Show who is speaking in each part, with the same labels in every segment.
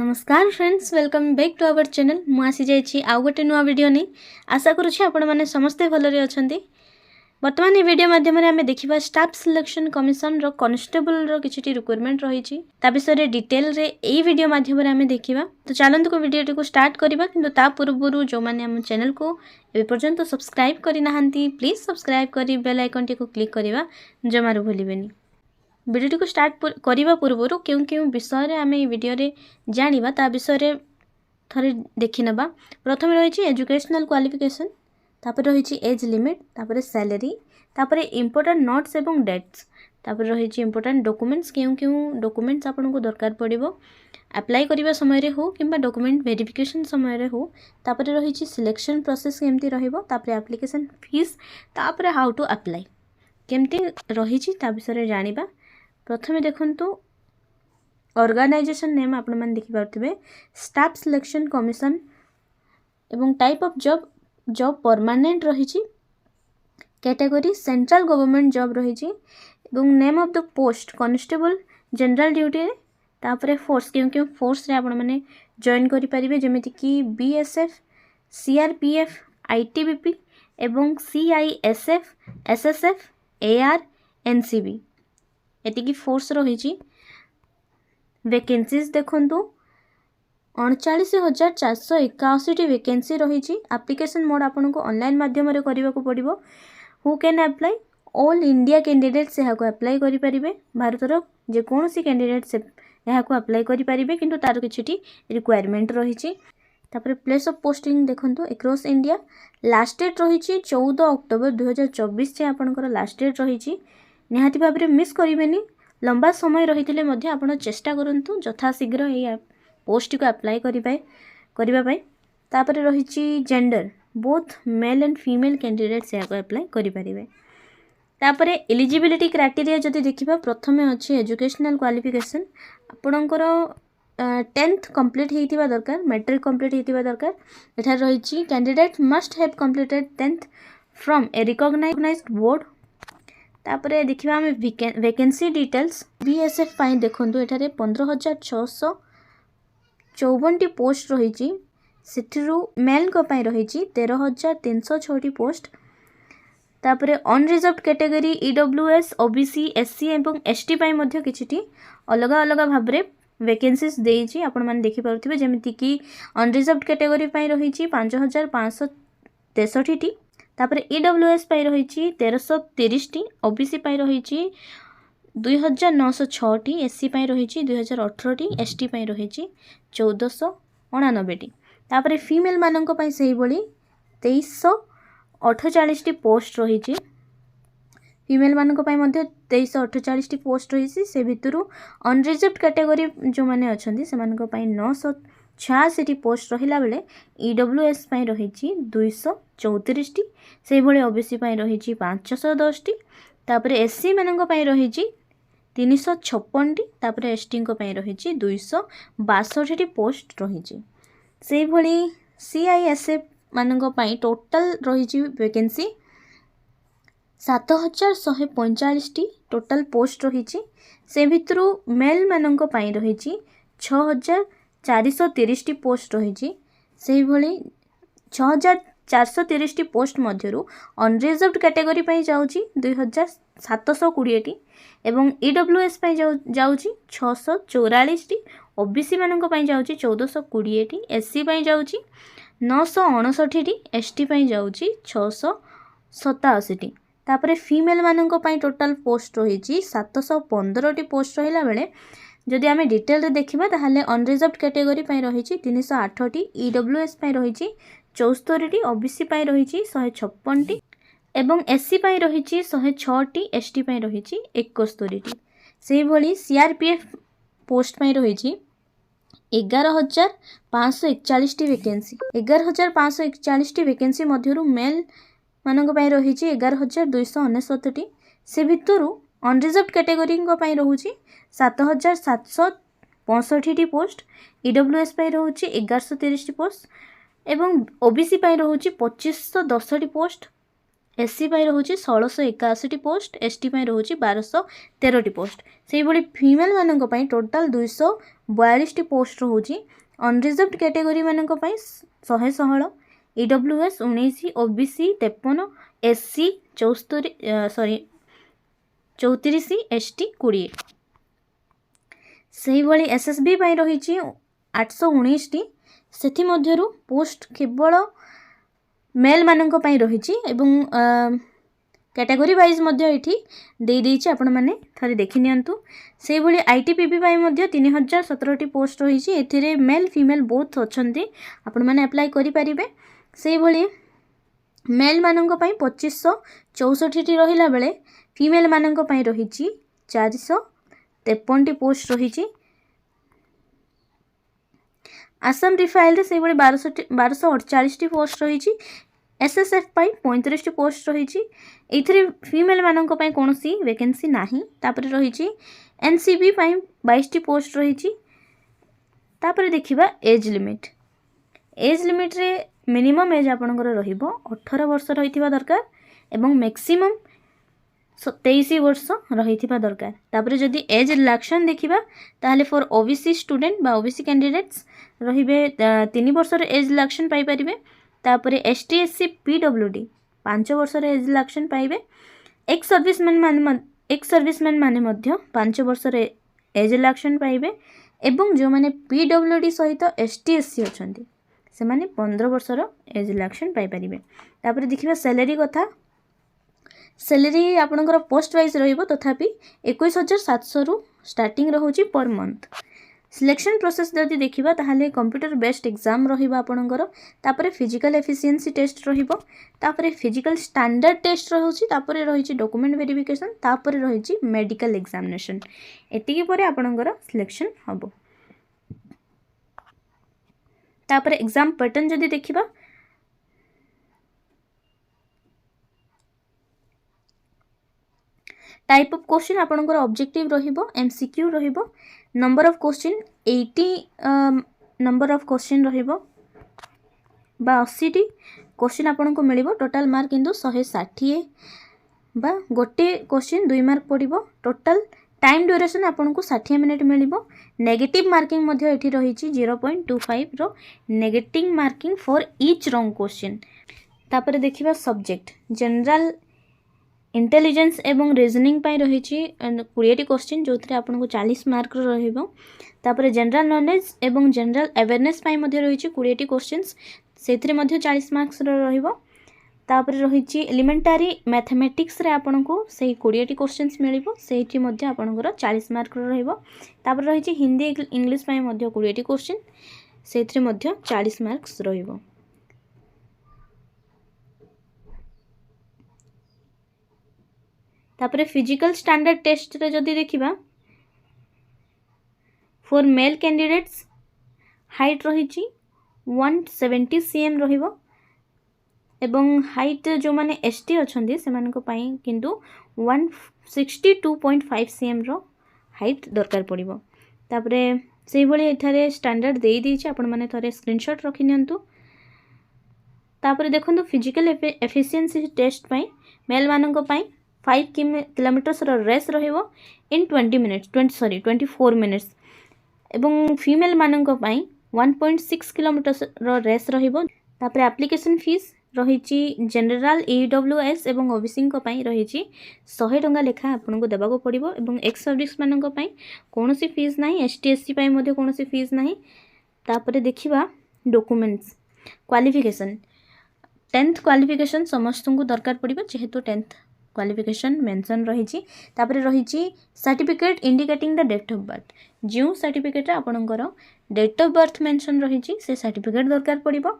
Speaker 1: नमस्कार friends, welcome back to our channel. मुझे जाइए आउ गोटे नुआ वीडियो नहीं। आशा करुच्छे आपण मैंने समस्ते भलरे अच्छा। बर्तमान ये वीडियो माध्यम आम देखा स्टाफ सिलेक्शन कमिशन रो कांस्टेबल किसी रिक्वायरमेंट रही विषय डिटेल रे यही वीडियो माध्यम आम देखा। तो चलते को वीडियो को स्टार्ट करवा, किंतु ता पूर्व जो मैंने आम चैनल को ए पर्यंत सब्सक्राइब करना प्लीज सब्सक्राइब कर बेल आइकन टी क्लिक करवा जमारू भूलें। वीडियो को स्टार्ट करने पूर्व क्यों क्यों विषय आम वीडियो जाना ता विषय थे देखीना। प्रथम रही एजुकेशनल क्वालिफिकेशन, तापर रही एज लिमिट, तापर सैलरी, तापर इम्पोर्टेंट नोट्स एवं डेट्स, तापर रही इम्पोर्टेंट डॉक्यूमेंट्स क्यों क्यों डॉक्यूमेंट्स आपको दरकार पड़ो अप्लाई करने समय हो कि डॉक्यूमेंट वेरिफिकेशन समय हो, तापर रही सिलेक्शन प्रोसेस केमती रहिबो, एप्लिकेशन फीस, तापर हाउ टू अप्लाई केमती रही विषय जाना। प्रथमे देखंतु ऑर्गेनाइजेशन नेम आपण मैंने देखिपे स्टाफ सिलेक्शन कमिशन एवं टाइप ऑफ जॉब परमानेंट रही, कैटेगरी सेंट्रल गवर्नमेंट जॉब रही, name of the post constable general duty, तापर फोर्स क्यों क्यों फोर्स रे आपण मैंने जॉइन करि परिबे जेमिति कि बीएसएफ, सीआरपीएफ, आईटीबीपी एवं सीआईएसएफ, एसएसएफ, एआर, एनसीबी एतिकी फोर्स रही। वैकेंसीज देखंतु 39,481 वैकेंसी रही। एप्लिकेशन मोड आपन को ऑनलाइन माध्यम रे करबा को पड़िबो। Who can apply? All India candidate से को अप्लाई करि परिबे। भारतर जे कोनोसी कैंडिडेट से को अप्लाई करि परिबे, किंतु तार किछटी रिक्वायरमेंट रही। तापर प्लेस ऑफ पोस्टिंग देखंतु अक्रॉस इंडिया। लास्ट डेट रही 14 अक्टोबर 2024 से आपनकर लास्ट डेट रही। निहाती भाव में मिस करेंगे, लंबा समय रही आप चेष्टा करूँ यथाशीघ्र ये पोस्ट को अप्लाई करने। तापर रही gender both male and female candidates यहाँ अप्लाई करेंगे। तापर एलिजिबिलिटी क्राइटेरिया जदि देखा, प्रथम अच्छी एजुकेशनल क्वालिफिकेशन आपणकर 10th कंप्लीट होता दरकार, मैट्रिक कंप्लीट होता दरकार। एठार रही candidate must have completed 10th from a recognised board. तापर देखा आम वैकेंसी डिटेल्स बीएसएफ पाई देखंतु एठारे 15,654 पोस्ट रही। मेल को पाई रही 13,306 पोस्ट। तापर unreserved category EWS, OBC, SC एवं एसटी पाई मध्य किछिटी अलग अलग भाव में वैकेंसीज देइछि आपण माने देखि पारुथिबे। जेमिति कि अनरिजर्व्ड कैटेगरी पाई रही 5,563 टी, तापर ईडब्ल्यूएस पाई रही 1,330 टी, ओबीसी पाई रही 2,906 टी, एससी पाई रही 2,018 टी, एसटी पाई रही 1,499 टी। तापर फीमेल मानक पाई सही बळी 2,348 टी पोस्ट रही। फीमेल मानक पाई मध्य 2,348 टी पोस्ट रही। से भितरु अनरिजर्व्ड कैटेगरी जो माने अछंती से मानक पाई 986 टी पोस्ट रहिला बेले ईडब्ल्यूएस पाई रही 234 टी, से भले ओबीसी पाई रही 510 टी, तापर एससी मानक पाई रही 356 टी, तापर एसटी को पाई रही 262 टी पोस्ट रही। से भली सीआईएसएफ मानक पाई टोटल रही वैकेंसी 7,145 टी टोटल पोस्ट रही। से भितरु मेल मानक पाई रही 6,430 टी पोस्ट रही। से भली 6,430 टी पोस्ट मध्यरु अनरिजर्व्ड कैटेगरी पाई जाउची 2,720 टी एवं ईडब्ल्यूएस पाई जाउची 644 टी, ओबीसी मानक पाई जाउची 1,420 टी, एससी पाई जाउची 959 टी, एसटी पाई जाउची 687 टी। तापर फीमेल मानक पाई टोटल पोस्ट रही 715 टी पोस्ट रहिला बेले जदि आमे डिटेल रे देखिबा ताहाले अनरिजर्व्ड कैटेगरी पाई रही 308 टी, ईडब्ल्यूएस पाई रही 74 टी, ओबीसी पाई रही 156 टी एवं एससी पाई रही 106 टी, एसटी पाई रही 71 टी। से भली सीआरपीएफ पोस्ट पाई रही 11,541 टी वैकेंसी। 11,541 टी वैकेंसी मध्यरु मेल मानक पाई रही 11,269 टी। से भितरु अनरिजर्व्ड कैटेगरी पाई रहुची 7,765 टी पोस्ट, ईडब्ल्यूएस पाई रहुची 1,130 टी पोस्ट एवं ओबीसी पाई रहुची 2,510 टी पोस्ट। एससी पाई रोचे 1681 पोस्ट, एसटी पाई रोचे 1213 पोस्ट। से भाई फीमेल मानक पाई टोटाल 242 पोस्ट रोचे। अनरिजर्व्ड कैटेगरी मानक पाई 116, ईडब्ल्यूएस 19, ओबीसी 53, एससी 34, एसटी 20। से भाई एसएसबी पाई रही 819 सेथि मध्यरु पोस्ट केवल मेल मानक पाई रही कैटेगरी वाइज दे देइछि आपण माने थरे देखि नियंतु। से भली आईटीपीपी पाई 3017 पोस्ट रही। एथिरे मेल फीमेल बोथ अछंती, आपण माने अप्लाई करि परिबे। से भली मेल मानक पाई 2564 टी रहिला बेले फीमेल मानक पाई रही 453 पोस्ट रही। आसाम रिफाइल से 1248 पोस्ट रही। एसएसएफ पाई 35 पोस्ट रही। एथिरे फीमेल मानक पाई कोनोसी वैकेंसी नाही। तापर रही एनसीबी पाई 22 पोस्ट रही। तापर देखिबा एज लिमिट। एज लिमिट रे मिनिमम एज आपनकर रहिबो 18 वर्ष रहिथिबा दरकार एवं मैक्सिमम 23 वर्ष रहिथिबा दरकार। तापर जदि एज रिलैक्शन देखिबा ताहले फॉर ओबीसी स्टूडेंट बा ओबीसी कैंडिडेट्स रहिबे 3 वर्ष रे एज रिलैक्शन पाई परिबे। तापर एसटी एससी पीडब्ल्यूडी 5 वर्ष रे एज रिलैक्शन पाइबे। एक सर्विसमैन माने मध्य 5 वर्ष रे एज रिलैक्शन पाइबे। एवं जो माने पीडब्ल्यूडी सहित एसटी एससी अछंती से माने 15 वर्ष रो एज रिलैक्शन पाई परिबे। तापर देखिबा सैलरी कथा। सैलरी आपनकर पोस्ट वाइज रहिबो तथापि 21700 रु starting रहउची per month. Selection process जदि देखिबा ताहले कंप्यूटर बेस्ड एग्जाम रहिबा आपनकर। तापर फिजिकल एफिशिएंसी टेस्ट रहिबो। तापर फिजिकल स्टैंडर्ड टेस्ट रहउची। तापर रहिची डॉक्यूमेंट वेरिफिकेशन। तापर रहिची मेडिकल एग्जामिनेशन। एतिकी परे आपनकर सिलेक्शन हबो। तापर एग्जाम पैटर्न जदि देखिबा टाइप ऑफ क्वेश्चन आपनकर ऑब्जेक्टिव रहिबो, एमसीक्यू रहिबो। Number of question 80 number of question रहिबो बा 80 टी क्वेश्चन आपनको मिलिबो। टोटल मार्क किंतु 160 बा गोटे क्वेश्चन 2 मार्क पड़िबो। टोटल टाइम ड्यूरेशन आपनको 60 मिनिट मिलिबो। नेगेटिव मार्किंग मध्ये एठी रहिछि 0.25 रो negative marking for each wrong question. तापर देखिबा सब्जेक्ट जनरल इंटेलिजेंस एवं रीजनिंग पाई रही 20 क्वेश्चन जो थे आपको 40 मार्क रहिबो। तापर जनरल नॉलेज एवं जनरल अवेयरनेस पाई मध्ये रही 20 क्वेश्चंस से 40 मार्क्स रहिबो। तापर रही एलिमेंटारी मैथमेटिक्स रे आपको से 20 क्वेश्चंस मिलिबो, सेठी मध्ये आपनकर 40 मार्क रहिबो। तापर रही हिंदी इंग्लिश पाई मध्ये 20 क्वेश्चन से मध्ये 40 मार्क्स रहिबो। तापर फिजिकल स्टैंडर्ड टेस्ट रे जदि देखिबा फॉर मेल कैंडिडेट्स हाइट रही 170 cm रहिबो। एवं हाइट जो माने एसटी अछंती से मानको पाई किंतु 162.5 cm रो हाइट दरकार पड़िबो। तापर सेही भली एठारे स्टैंडर्ड देई दिछि, आपण माने थरे स्क्रीनशॉट रखि नियंतु। तापर देखंतु फिजिकल एफिशिएंसी टेस्ट पाई मेल माननको पाई 5 किलोमीटर्स रेस रहिबो इन 24 मिनिट्स। एवं फीमेल मानक पाई 1.6 किलोमीटर्स रेस रहिबो। तापर एप्लिकेशन फीस रही जनरल ईडब्ल्यूएस एवं ओबीसी को पाई रही 100 टंका लेखा आपनको देबाको पड़िबो। एवं एक्स सर्विस मानक पाई कोनोसी फीस नाही, एसटी एससी पाई मध्ये कोनोसी फीस नाही। तापर देखिबा डॉक्यूमेंट्स क्वालिफिकेशन 10th क्वालिफिकेशन समस्त को दरकार पड़िबो जेहेतु 10th क्वालिफिकेशन मेंशन रही। तापर रही certificate indicating the date of birth. जो सर्टिफिकेट आपणकर डेट ऑफ बर्थ मेंशन रही से सर्टिफिकेट दरकार पड़िबो।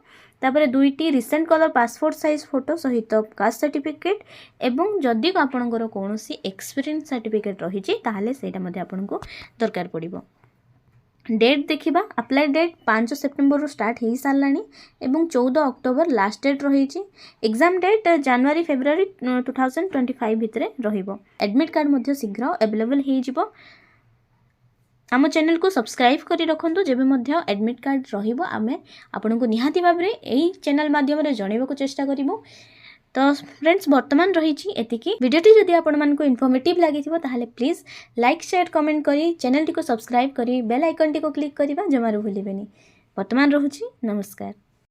Speaker 1: तापर 2टी recent colour passport size photo सहित कास्ट सर्टिफिकेट एवं जदि आपणकर कोनोसी एक्सपीरियंस सर्टिफिकेट रही ताहले सेटा मध्ये आपनको दरकार पड़िबो। डेट देखिबा अप्लाई डेट 5 सेप्टेम्बर रो स्टार्ट हो सारानी एवं 14 अक्टोबर लास्ट डेट रही। एग्जाम डेट जनवरी फेब्रुआरी 2025 भितर रहिबो। एडमिट कार्ड मध्ये शीघ्र अवेलेबल हो जिवो। आम चैनल को सब्सक्राइब करी रखंतु जेबे मध्ये एडमिट कार्ड रहिबो आमे आपनको निहाती भाबरे एही चैनल माध्यम रे जणेबा को चेष्टा करिवो। तो फ्रेंड्स बर्तमान रही एतिकी वीडियोटी जदि आपण मानकु इन्फॉर्मेटिव लागि ताहले प्लीज लाइक शेयर कमेंट करी चैनल टी को सब्सक्राइब करी बेल आइकन टी को क्लिक करबा जमारू भूलिबेनी। बर्तमान रहुची नमस्कार।